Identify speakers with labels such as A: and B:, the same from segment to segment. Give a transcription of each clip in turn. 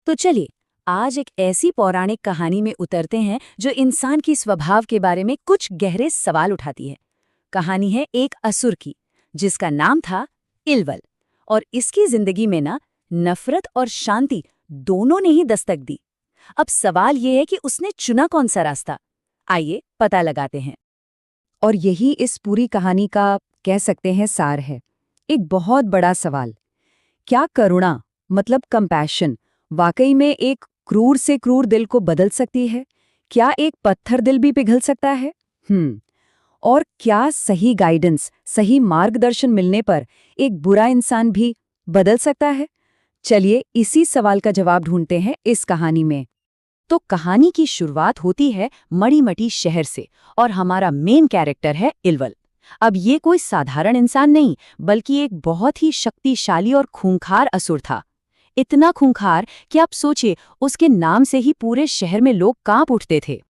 A: तो चलिए आज एक ऐसी पौराणिक कहानी में उतरते हैं जो इंसान की स्वभाव के बारे में कुछ गहरे सवाल उठाती है। कहानी है एक असुर की जिसका नाम था इल्वल। और इसकी जिंदगी में ना नफरत और शांति दोनों ने ही दस्तक दी। अब सवाल ये है कि उसने चुना कौन सा रास्ता। आइए पता लगाते हैं।
B: और यही इस पूरी कहानी का कह सकते हैं सार है। एक बहुत बड़ा सवाल, क्या करुणा मतलब कंपैशन वाकई में एक क्रूर से क्रूर दिल को बदल सकती है? क्या एक पत्थर दिल भी पिघल सकता है? और क्या सही गाइडेंस, सही मार्गदर्शन मिलने पर एक बुरा इंसान भी बदल सकता है? चलिए इसी सवाल का जवाब ढूंढते हैं इस कहानी में। तो कहानी की शुरुआत होती है मणिमटी शहर से और हमारा मेन कैरेक्टर है इल्वल। अब ये कोई साधारण इंसान नहीं बल्कि एक बहुत ही शक्तिशाली और खूंखार असुर था। इतना खूंखार कि आप सोचिए उसके नाम से ही पूरे शहर में लोग कांप उठते थे।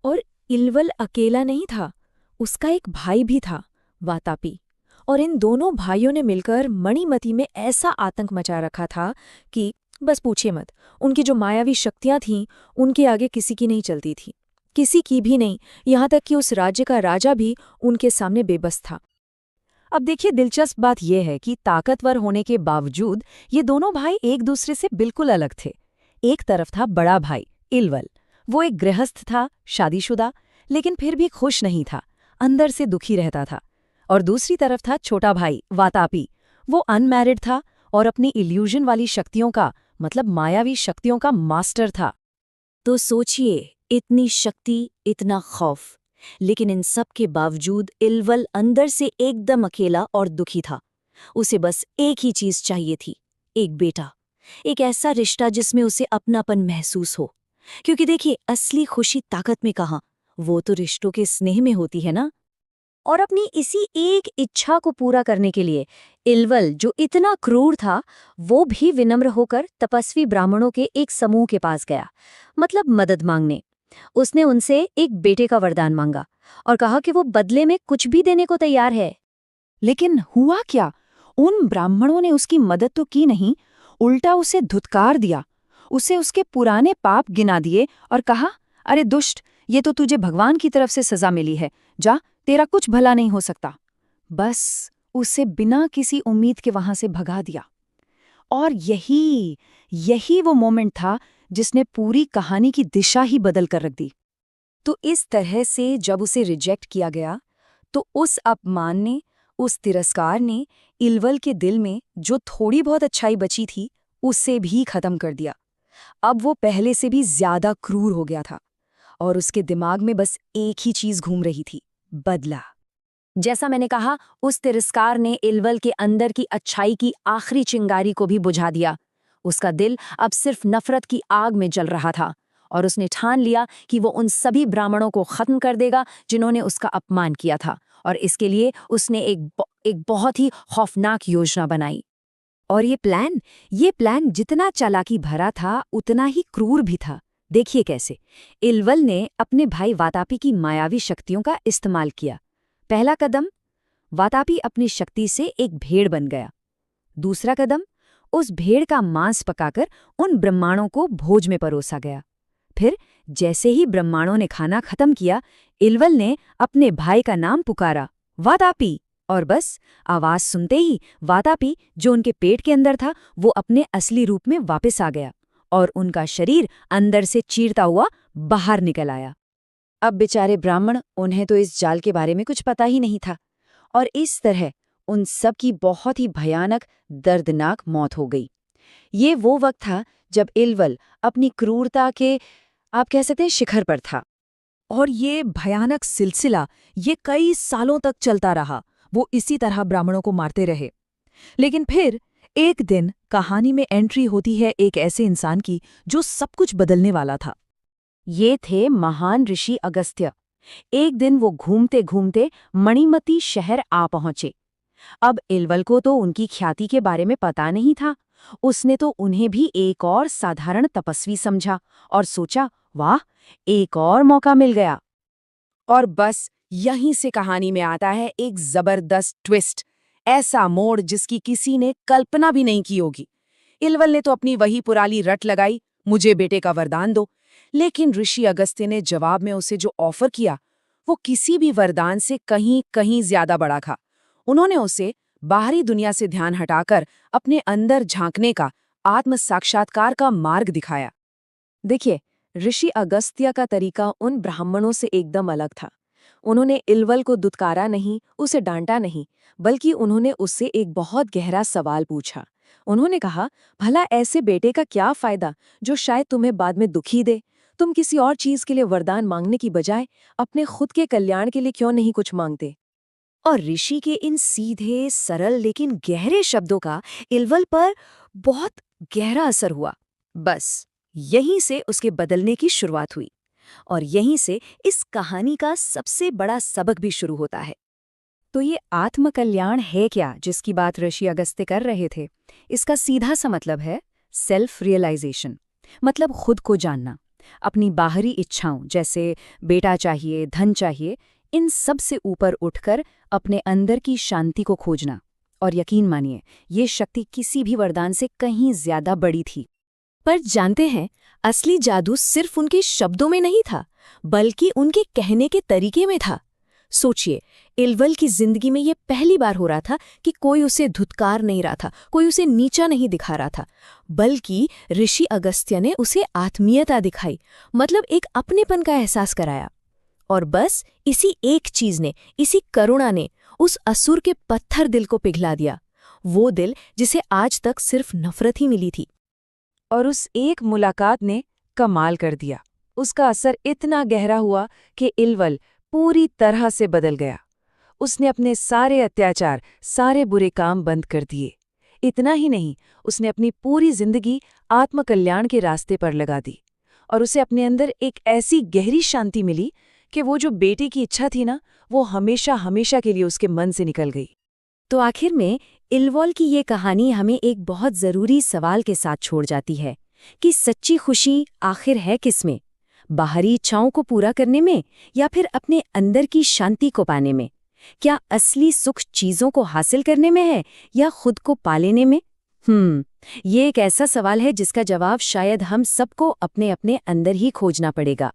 A: और इल्वल अकेला नहीं था, उसका एक भाई भी था, वातापी। और इन दोनों भाइयों ने मिलकर मणिमती में ऐसा आतंक मचा रखा था कि बस पूछिए मत। उनकी जो मायावी शक्तियां थीं उनके आगे किसी की नहीं चलती थी, किसी की भी नहीं। यहाँ तक कि उस राज्य का राजा भी उनके सामने बेबस था। अब देखिए दिलचस्प बात यह है कि ताकतवर होने के बावजूद ये दोनों भाई एक दूसरे से बिल्कुल अलग थे। एक तरफ था बड़ा भाई इल्वल, वो एक गृहस्थ था, शादीशुदा, लेकिन फिर भी खुश नहीं था, अंदर से दुखी रहता था। और दूसरी तरफ था छोटा भाई वातापी, वो अनमैरिड था और अपनी इल्यूजन वाली शक्तियों का मतलब मायावी शक्तियों का मास्टर था। तो सोचिए, इतनी शक्ति, इतना खौफ, लेकिन इन सब के बावजूद इल्वल अंदर से एकदम अकेला और दुखी था। उसे बस एक ही चीज चाहिए थी, एक बेटा, एक ऐसा रिश्ता जिसमें उसे अपनापन महसूस हो। क्योंकि देखिए असली खुशी ताकत में कहाँ, वो तो रिश्तों के स्नेह में होती है ना। और अपनी इसी एक इच्छा को पूरा करने के लिए इल्वल, जो इतना क्रूर था, वो भी विनम्र होकर तपस्वी ब्राह्मणों के एक समूह के पास गया, मतलब मदद मांगने। उसने उनसे एक बेटे का वरदान मांगा और कहा कि वो बदले में कुछ भी देने को तैयार है।
B: लेकिन हुआ क्या? उन ब्राह्मणों ने उसकी मदद तो की नहीं, उल्टा उसे धुतकार दिया। उसे उसके पुराने पाप गिना दिए और कहा, अरे दुष्ट, ये तो तुझे भगवान की तरफ से सजा मिली है, जा, तेरा कुछ भला नहीं हो सकता। बस उसे बिना किसी उम्मीद के वहां से भगा दिया। और यही यही वो मोमेंट था जिसने पूरी कहानी की दिशा ही बदल कर रख दी।
A: तो इस तरह से जब उसे रिजेक्ट किया गया, तो उस अपमान ने, उस तिरस्कार ने इल्वल के दिल में जो थोड़ी बहुत अच्छाई बची थी उसे भी खत्म कर दिया। अब वो पहले से भी ज्यादा क्रूर हो गया था और उसके दिमाग में बस एक ही चीज घूम रही थी, बदला। जैसा मैंने कहा, उस तिरस्कार ने इल्वल के अंदर की अच्छाई की आखिरी चिंगारी को भी बुझा दिया। उसका दिल अब सिर्फ नफरत की आग में जल रहा था और उसने ठान लिया कि वो उन सभी ब्राह्मणों को खत्म कर देगा जिन्होंने उसका अपमान किया था। और इसके लिए उसने एक बहुत ही खौफनाक योजना बनाई। और ये प्लान जितना चालाकी भरा था उतना ही क्रूर भी था। देखिए कैसे इल्वल ने अपने भाई वातापी की मायावी शक्तियों का इस्तेमाल किया। पहला कदम, वातापी अपनी शक्ति से एक भेड़ बन गया। दूसरा कदम, उस भेड़ का मांस पकाकर उन ब्रह्मांडों को भोज में परोसा गया। फिर जैसे ही ब्रह्मांडों ने खाना खत्म किया, इल्वल ने अपने भाई का नाम पुकारा, वातापी। और बस आवाज सुनते ही वातापी, जो उनके पेट के अंदर था, वो अपने असली रूप में वापस आ गया और उनका शरीर अंदर से चीरता हुआ बाहर निकल आया। अब बेचारे ब्राह्मण, उन्हें तो इस जाल के बारे में कुछ पता ही नहीं था और इस तरह उन सब की बहुत ही भयानक, दर्दनाक मौत हो गई। ये वो वक्त था जब इल्वल अपनी क्रूरता के, आप कह सकते हैं, शिखर पर था।
C: और ये भयानक सिलसिला ये कई सालों तक चलता रहा। वो इसी तरह ब्राह्मणों को मारते रहे। लेकिन फिर एक दिन कहानी में एंट्री होती है एक ऐसे इंसान की जो सब कुछ बदलने वाला था।
A: ये थे महान ऋषि अगस्त्य। एक दिन वो घूमते घूमते मणिमती शहर आ पहुंचे। अब इल्वल को तो उनकी ख्याति के बारे में पता नहीं था। उसने तो उन्हें भी एक और साधारण तपस्वी समझा और सोचा, वाह, एक और मौका मिल गया। और बस यहीं से कहानी में आता है एक जबरदस्त ट्विस्ट, ऐसा मोड़ जिसकी किसी ने कल्पना भी नहीं की होगी। इल्वल ने तो अपनी वही पुरानी रट लगाई,
B: मुझे बेटे का वरदान दो। लेकिन ऋषि अगस्त्य ने जवाब में उसे जो ऑफर किया वो किसी भी वरदान से कहीं कहीं ज्यादा बड़ा था। उन्होंने उसे बाहरी दुनिया से ध्यान हटाकर अपने अंदर झांकने का, आत्म साक्षात्कार का मार्ग दिखाया।
A: देखिए, ऋषि अगस्त्य का तरीका उन ब्राह्मणों से एकदम अलग था। उन्होंने इल्वल को दुत्कारा नहीं, उसे डांटा नहीं, बल्कि उन्होंने उससे एक बहुत गहरा सवाल पूछा। उन्होंने कहा, भला ऐसे बेटे का क्या फायदा जो शायद तुम्हें बाद में दुखी दे? तुम किसी और चीज के लिए वरदान मांगने की बजाय अपने खुद के कल्याण के लिए क्यों नहीं कुछ मांगते? और ऋषि के इन सीधे, सरल लेकिन गहरे शब्दों का इल्वल पर बहुत गहरा असर हुआ। बस यहीं से उसके बदलने की शुरुआत हुई, और यहीं से इस कहानी का सबसे बड़ा सबक भी शुरू होता है। तो ये आत्मकल्याण है क्या जिसकी बात ऋषि अगस्त्य कर रहे थे? इसका सीधा सा मतलब है सेल्फ रियलाइजेशन, मतलब खुद को जानना। अपनी बाहरी इच्छाओं जैसे बेटा चाहिए, धन चाहिए, इन सब से ऊपर उठकर अपने अंदर की शांति को खोजना। और यकीन मानिए, ये शक्ति किसी भी वरदान से कहीं ज्यादा बड़ी थी। पर जानते हैं, असली जादू सिर्फ उनके शब्दों में नहीं था, बल्कि उनके कहने के तरीके में था। सोचिए, इल्वल की जिंदगी में ये पहली बार हो रहा था कि कोई उसे धुतकार नहीं रहा था, कोई उसे नीचा नहीं दिखा रहा था, बल्कि ऋषि अगस्त्य ने उसे आत्मीयता दिखाई, मतलब एक अपनेपन का एहसास कराया। और बस इसी एक चीज ने, इसी करुणा ने उस असुर के पत्थर दिल को पिघला दिया, वो दिल जिसे आज तक सिर्फ नफरत ही मिली थी।
B: और उस एक मुलाकात ने कमाल कर दिया। उसका असर इतना गहरा हुआ कि इल्वल पूरी तरह से बदल गया। उसने अपने सारे अत्याचार, सारे बुरे काम बंद कर दिए। इतना ही नहीं, उसने अपनी पूरी जिंदगी आत्मकल्याण के रास्ते पर लगा दी। और उसे अपने अंदर एक ऐसी गहरी शांति मिली कि वो जो बेटे की इच्छा थी ना, वो हमेशा हमेशा के लिए उसके मन से निकल गई।
A: तो आखिर में इल्वल की ये कहानी हमें एक बहुत जरूरी सवाल के साथ छोड़ जाती है कि सच्ची खुशी आखिर है किसमें? बाहरी इच्छाओं को पूरा करने में, या फिर अपने अंदर की शांति को पाने में? क्या असली सुख चीजों को हासिल करने में है, या खुद को पा लेने में? ये एक ऐसा सवाल है जिसका जवाब शायद हम सबको अपने अपने अंदर ही खोजना पड़ेगा।